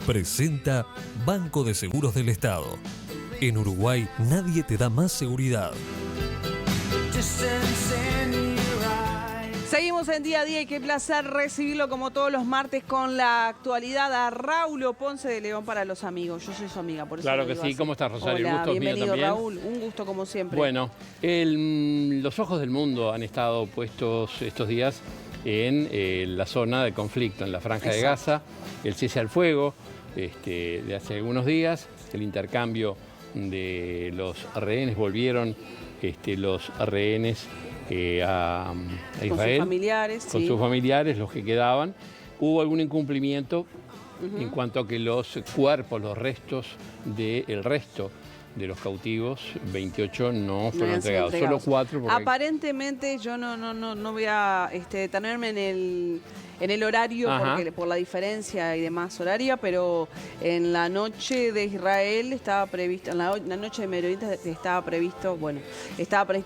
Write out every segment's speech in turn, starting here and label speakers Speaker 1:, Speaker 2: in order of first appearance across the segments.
Speaker 1: presenta Banco de Seguros del Estado. En Uruguay nadie te da más seguridad.
Speaker 2: Seguimos en Día a Día y qué placer recibirlo como todos los martes con la actualidad a Raúl Ponce de León para los amigos. Yo soy su amiga, por eso
Speaker 3: Claro
Speaker 2: lo
Speaker 3: que
Speaker 2: digo
Speaker 3: sí.
Speaker 2: así.
Speaker 3: ¿Cómo estás, Rosario?
Speaker 2: Hola,
Speaker 3: Gusto mío
Speaker 2: bienvenido,
Speaker 3: también.
Speaker 2: Raúl. Un gusto como siempre.
Speaker 3: Bueno, los ojos del mundo han estado puestos estos días en la zona de conflicto, en la Franja de Gaza, el cese al fuego de hace algunos días, el intercambio de los rehenes, volvieron los rehenes a Israel.
Speaker 2: Con sus familiares.
Speaker 3: Con sus familiares, los que quedaban. Hubo algún incumplimiento en cuanto a que los cuerpos, los restos del resto de los cautivos, 28 no fueron entregados, solo 4. Porque...
Speaker 2: Aparentemente yo no voy a detenerme en el horario porque, por la diferencia y demás horaria, pero en la noche de Israel estaba previsto, en la noche de Medio Oriente estaba previsto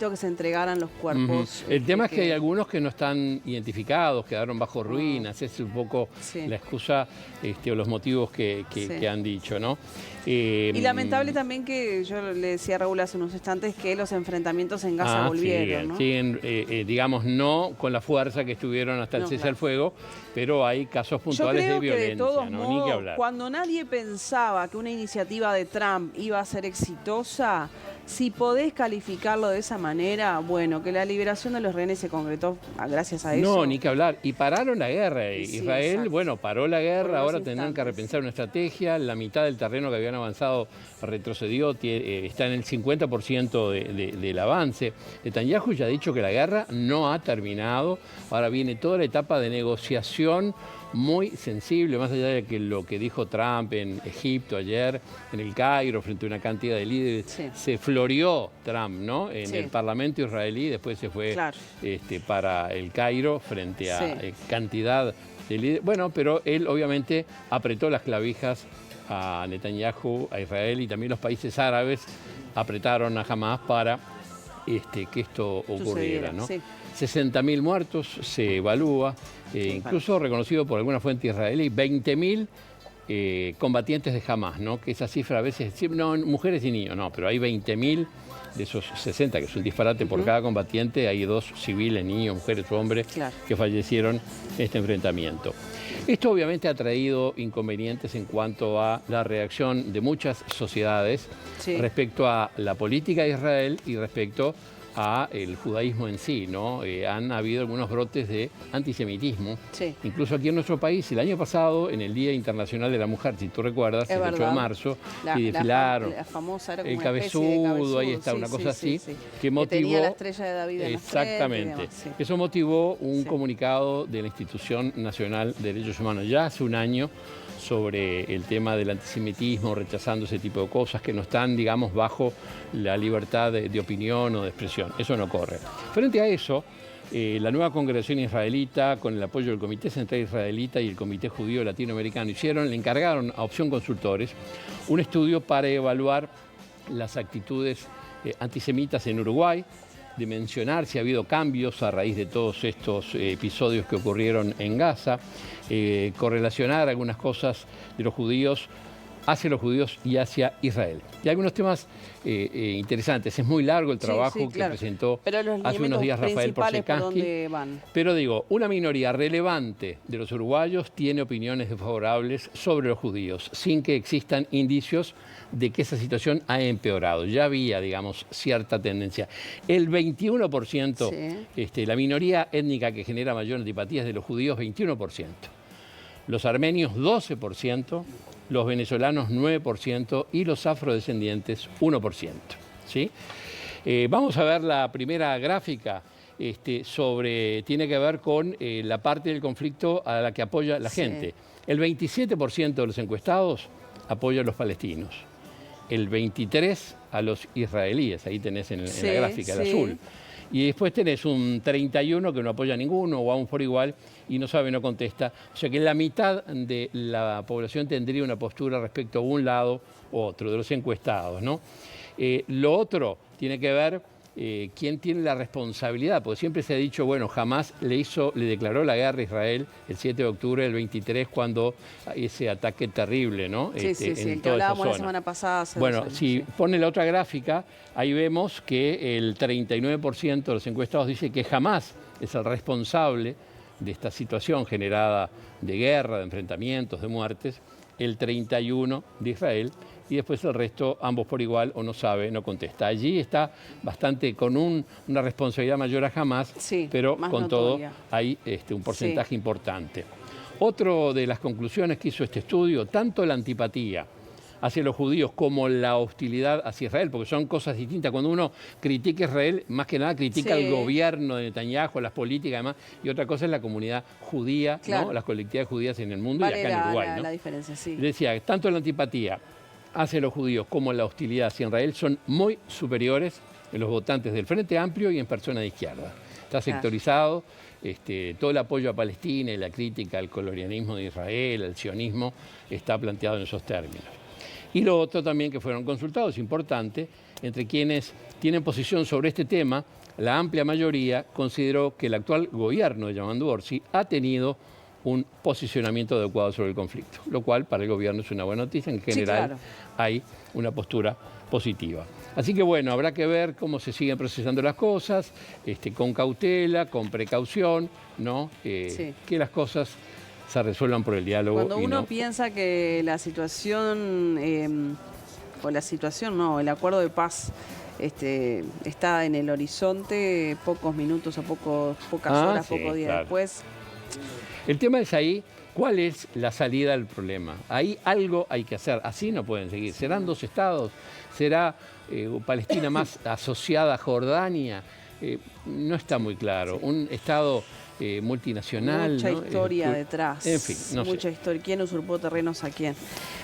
Speaker 2: que se entregaran los cuerpos.
Speaker 3: El tema es que hay algunos que no están identificados, quedaron bajo ruinas, es un poco la excusa o los motivos que han dicho, ¿no?
Speaker 2: Y lamentable también que yo le decía a Raúl hace unos instantes que los enfrentamientos en Gaza volvieron, ¿no?
Speaker 3: Siguen, digamos, no con la fuerza que estuvieron hasta el cese al fuego, pero hay casos puntuales de violencia,
Speaker 2: de todos modos,
Speaker 3: ni que hablar.
Speaker 2: Cuando nadie pensaba que una iniciativa de Trump iba a ser exitosa, si podés calificarlo de esa manera, bueno, que la liberación de los rehenes se concretó gracias a eso.
Speaker 3: No, ni que hablar. Y pararon la guerra. Israel, bueno, paró la guerra, ahora tendrán que repensar una estrategia. La mitad del terreno que habían avanzado retrocedió, está en el 50% del avance. Netanyahu ya ha dicho que la guerra no ha terminado. Ahora viene toda la etapa de negociación muy sensible, más allá de que lo que dijo Trump en Egipto ayer, en el Cairo, frente a una cantidad de líderes, se floreó Trump, ¿no? En el Parlamento israelí, después se fue para el Cairo frente a cantidad de líderes. Bueno, pero él obviamente apretó las clavijas a Netanyahu, a Israel, y también los países árabes apretaron a Hamas para que esto ocurriera, ¿no? 60.000 muertos se evalúa, incluso reconocido por alguna fuente israelí, 20.000 combatientes de Hamas, ¿no? Que esa cifra a veces, no, mujeres y niños, no, pero hay 20.000 de esos 60, que es un disparate por cada combatiente, hay 2 civiles, niños, mujeres o hombres, que fallecieron en este enfrentamiento. Esto obviamente ha traído inconvenientes en cuanto a la reacción de muchas sociedades respecto a la política de Israel y respecto a el judaísmo en sí, ¿no? Han habido algunos brotes de antisemitismo, incluso aquí en nuestro país. El año pasado, en el Día Internacional de la Mujer, si tú recuerdas, el 8 de marzo, y desfilaron
Speaker 2: la famosa, era como
Speaker 3: el
Speaker 2: una
Speaker 3: cabezudo, ahí está, una cosa así, que motivó...
Speaker 2: Que tenía la estrella de David en la frente,
Speaker 3: exactamente. Eso motivó un comunicado de la Institución Nacional de Derechos Humanos ya hace un año sobre el tema del antisemitismo, rechazando ese tipo de cosas que no están, digamos, bajo la libertad de opinión o de expresión. Eso no corre. Frente a eso, la nueva congregación israelita, con el apoyo del Comité Central Israelita y el Comité Judío Latinoamericano, le encargaron a Opción Consultores un estudio para evaluar las actitudes antisemitas en Uruguay, de mencionar si ha habido cambios a raíz de todos estos episodios que ocurrieron en Gaza, correlacionar algunas cosas de los judíos hacia los judíos y hacia Israel. Y algunos temas interesantes. Es muy largo el trabajo que presentó hace unos días Rafael Porcekansky. Pero digo, una minoría relevante de los uruguayos tiene opiniones desfavorables sobre los judíos, sin que existan indicios de que esa situación ha empeorado. Ya había, digamos, cierta tendencia. El 21%, la minoría étnica que genera mayor antipatía es de los judíos, 21%. Los armenios, 12%. Los venezolanos 9% y los afrodescendientes 1%. ¿Sí? Vamos a ver la primera gráfica tiene que ver con la parte del conflicto a la que apoya la gente. El 27% de los encuestados apoya a los palestinos, el 23% a los israelíes, ahí tenés en la gráfica, el azul. Y después tenés un 31 que no apoya a ninguno o aún por igual y no sabe, no contesta. O sea que la mitad de la población tendría una postura respecto a un lado u otro, de los encuestados, ¿no? Lo otro tiene que ver quién tiene la responsabilidad, porque siempre se ha dicho, bueno, Hamás le declaró la guerra a Israel el 7 de octubre del 23, cuando ese ataque terrible, ¿no?
Speaker 2: Sí, el que hablábamos la semana pasada.
Speaker 3: Bueno, si pone la otra gráfica, ahí vemos que el 39% de los encuestados dice que Hamás es el responsable de esta situación generada de guerra, de enfrentamientos, de muertes, el 31% de Israel, y después el resto, ambos por igual, o no sabe, no contesta. Allí está bastante con una responsabilidad mayor a Hamás, pero con notoria. Todo hay un porcentaje importante. Otra de las conclusiones que hizo este estudio, tanto la antipatía hacia los judíos como la hostilidad hacia Israel, porque son cosas distintas. Cuando uno critica a Israel, más que nada critica al gobierno de Netanyahu, las políticas, además, y otra cosa es la comunidad judía, ¿no? Las colectividades judías en el mundo y acá en Uruguay. ¿No?
Speaker 2: La diferencia, sí.
Speaker 3: Decía, tanto la antipatía hacia los judíos como la hostilidad hacia Israel son muy superiores en los votantes del Frente Amplio y en personas de izquierda. Está sectorizado, todo el apoyo a Palestina y la crítica al colonialismo de Israel, al sionismo, está planteado en esos términos. Y lo otro también que fueron consultados, importante, entre quienes tienen posición sobre este tema, la amplia mayoría consideró que el actual gobierno de Yamandu Orsi ha tenido un posicionamiento adecuado sobre el conflicto, lo cual para el gobierno es una buena noticia. En general hay una postura positiva. Así que bueno, habrá que ver cómo se siguen procesando las cosas, con cautela, con precaución, ¿no? Que las cosas se resuelvan por el diálogo.
Speaker 2: Cuando uno piensa que la situación, el acuerdo de paz está en el horizonte, pocos minutos o pocas horas, pocos días después.
Speaker 3: El tema es ahí, ¿cuál es la salida del problema? Ahí algo hay que hacer, así no pueden seguir. ¿Serán dos estados? ¿Será Palestina más asociada a Jordania? No está muy claro. Un estado multinacional.
Speaker 2: Mucha historia detrás.
Speaker 3: En fin,
Speaker 2: mucha historia. ¿Quién usurpó terrenos a quién?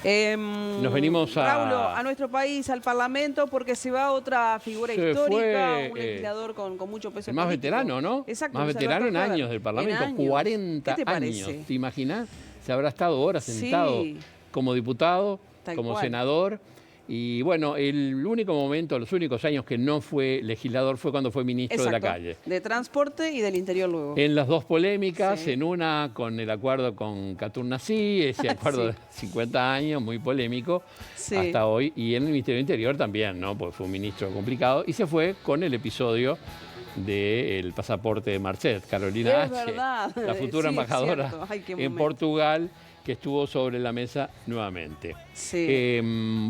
Speaker 3: Nos venimos
Speaker 2: a nuestro país, al Parlamento, porque se va otra figura histórica, un legislador con mucho peso
Speaker 3: el más
Speaker 2: político.
Speaker 3: Veterano, ¿no?
Speaker 2: Exacto.
Speaker 3: Más veterano en años del Parlamento, 40 años. ¿Te imaginas? Se habrá estado horas sentado como diputado, como senador. Y bueno, los únicos años que no fue legislador fue cuando fue ministro de la calle.
Speaker 2: De Transporte y del Interior luego.
Speaker 3: En las dos polémicas, en una con el acuerdo con Khatur Nassi, ese acuerdo de 50 años, muy polémico, hasta hoy. Y en el Ministerio del Interior también, ¿no? Porque fue un ministro complicado. Y se fue con el episodio del pasaporte de Marcet, Carolina H., la futura embajadora en Portugal, que estuvo sobre la mesa nuevamente.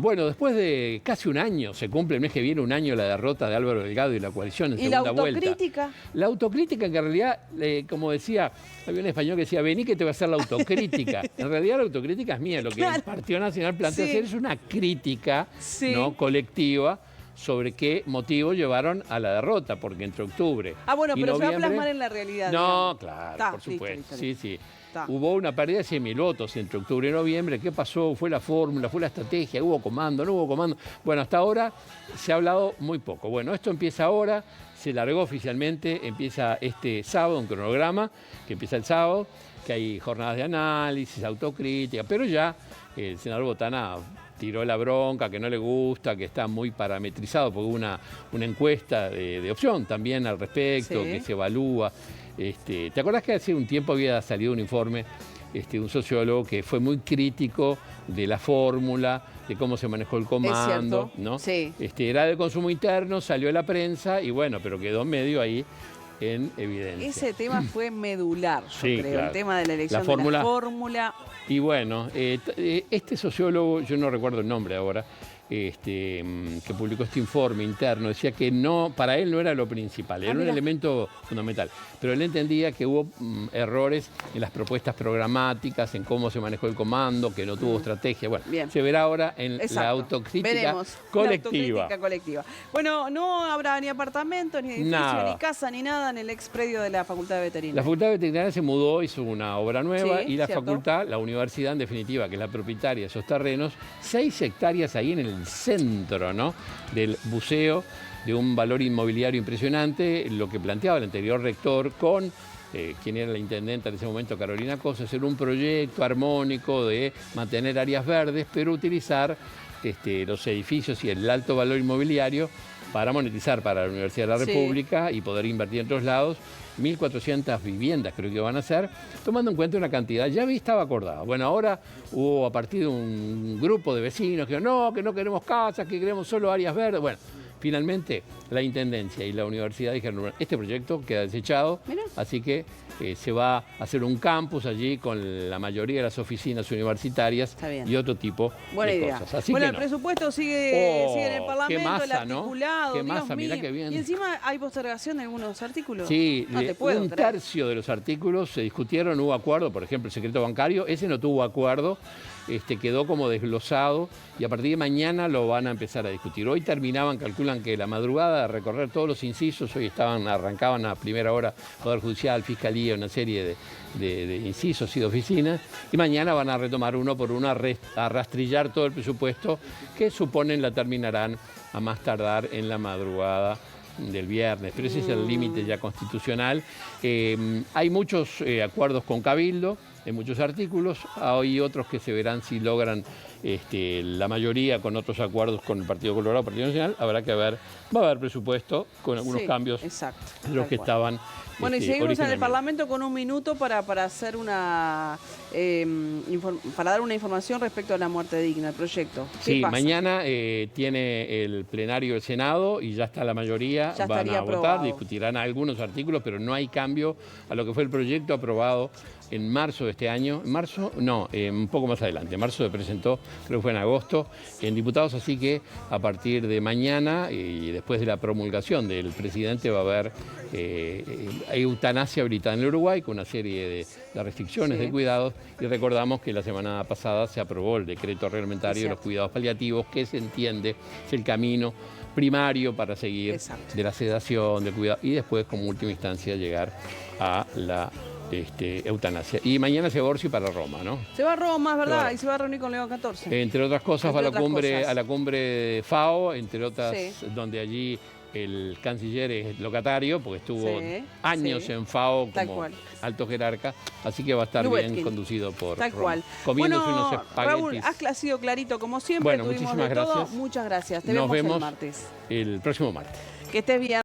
Speaker 3: Bueno, después de casi un año, se cumple el mes que viene un año la derrota de Álvaro Delgado y la coalición en segunda vuelta.
Speaker 2: ¿Y la autocrítica?
Speaker 3: La autocrítica, que en realidad, como decía, había un español que decía, vení que te voy a hacer la autocrítica. En realidad la autocrítica es mía, lo que el Partido Nacional plantea hacer es una crítica ¿no? colectiva sobre qué motivos llevaron a la derrota, porque entre octubre
Speaker 2: bueno,
Speaker 3: y
Speaker 2: pero
Speaker 3: noviembre,
Speaker 2: se va a plasmar en la realidad.
Speaker 3: No, claro, por supuesto. Sí. Hubo una pérdida de 100.000 votos entre octubre y noviembre. ¿Qué pasó? ¿Fue la fórmula? ¿Fue la estrategia? ¿Hubo comando? ¿No hubo comando? Bueno, hasta ahora se ha hablado muy poco. Bueno, esto empieza ahora, se largó oficialmente, empieza este sábado, un cronograma que empieza el sábado, que hay jornadas de análisis, autocrítica, pero ya el senador Botana tiró la bronca, que no le gusta, que está muy parametrizado, porque hubo una encuesta de opción también al respecto, que se evalúa. ¿Te acordás que hace un tiempo había salido un informe de un sociólogo que fue muy crítico de la fórmula, de cómo se manejó el comando? ¿No? Era de consumo interno, salió a la prensa y bueno, pero quedó medio ahí en evidencia.
Speaker 2: Ese tema fue medular, yo creo, claro. El tema de la elección de la fórmula.
Speaker 3: Y bueno, este sociólogo, yo no recuerdo el nombre ahora, que publicó este informe interno, decía que para él no era lo principal, era un elemento fundamental, pero él entendía que hubo errores en las propuestas programáticas, en cómo se manejó el comando, que no tuvo estrategia. Bueno, se verá ahora en la autocrítica colectiva.
Speaker 2: Bueno, no habrá ni apartamentos, ni edificio, ni casa, ni nada en el expredio de la Facultad de Veterinaria.
Speaker 3: La Facultad de Veterinaria se mudó, hizo una obra nueva y la facultad, la universidad en definitiva, que es la propietaria de esos terrenos, 6 hectáreas ahí en el centro, ¿no?, del buceo, de un valor inmobiliario impresionante, lo que planteaba el anterior rector con quien era la intendenta en ese momento, Carolina Cosa, hacer un proyecto armónico de mantener áreas verdes, pero utilizar los edificios y el alto valor inmobiliario para monetizar para la Universidad de la República y poder invertir en otros lados. 1.400 viviendas creo que van a ser, tomando en cuenta una cantidad, ya estaba acordada. Bueno, ahora hubo a partir de un grupo de vecinos que no queremos casas, que queremos solo áreas verdes. Bueno, finalmente la Intendencia y la Universidad dijeron, este proyecto queda desechado, así que se va a hacer un campus allí con la mayoría de las oficinas universitarias y otro tipo de cosas. Así
Speaker 2: bueno,
Speaker 3: que
Speaker 2: el presupuesto sigue en el Parlamento,
Speaker 3: qué masa,
Speaker 2: el articulado,
Speaker 3: ¿no? Qué masa, mirá qué bien.
Speaker 2: Y encima hay postergación de algunos artículos.
Speaker 3: Sí, un tercio de los artículos se discutieron, hubo acuerdo, por ejemplo, el secreto bancario, ese no tuvo acuerdo, quedó como desglosado y a partir de mañana lo van a empezar a discutir. Hoy calculan que la madrugada de recorrer todos los incisos, hoy arrancaban a primera hora Poder Judicial, Fiscalía, una serie de incisos y de oficinas, y mañana van a retomar uno por uno a rastrillar todo el presupuesto que suponen la terminarán a más tardar en la madrugada del viernes, pero ese es el límite ya constitucional. Hay muchos acuerdos con Cabildo, en muchos artículos, hay otros que se verán si logran la mayoría con otros acuerdos con el Partido Colorado, Partido Nacional, habrá que ver, va a haber presupuesto con algunos cambios de los que estaban.
Speaker 2: Bueno, y seguimos en el Parlamento con un minuto para hacer para dar una información respecto a la muerte digna, el proyecto.
Speaker 3: Sí, mañana tiene el plenario del Senado y ya está la mayoría, van a votar, discutirán algunos artículos, pero no hay cambio a lo que fue el proyecto aprobado en marzo de este año. Un poco más adelante. En marzo se presentó, creo que fue en agosto, en diputados, así que a partir de mañana y después de la promulgación del presidente va a haber eutanasia habilitada en el Uruguay con una serie de restricciones de cuidados, y recordamos que la semana pasada se aprobó el decreto reglamentario de los cuidados paliativos, que se entiende es el camino primario para seguir de la sedación, del cuidado, y después como última instancia llegar a la eutanasia. Y mañana se va Orsi para Roma, ¿no?
Speaker 2: Se va a Roma, es verdad, y se va a reunir con León XIV.
Speaker 3: Entre otras cosas, va a la cumbre de FAO, entre otras, donde allí el canciller es locatario, porque estuvo años en FAO como alto jerarca, así que va a estar bien conducido por Roma, comiéndose unos espaguetis.
Speaker 2: Raúl, has sido clarito como siempre,
Speaker 3: muchísimas gracias.
Speaker 2: Muchas gracias, te
Speaker 3: Nos
Speaker 2: vemos
Speaker 3: el
Speaker 2: martes.
Speaker 3: El próximo martes.
Speaker 2: Que estés bien.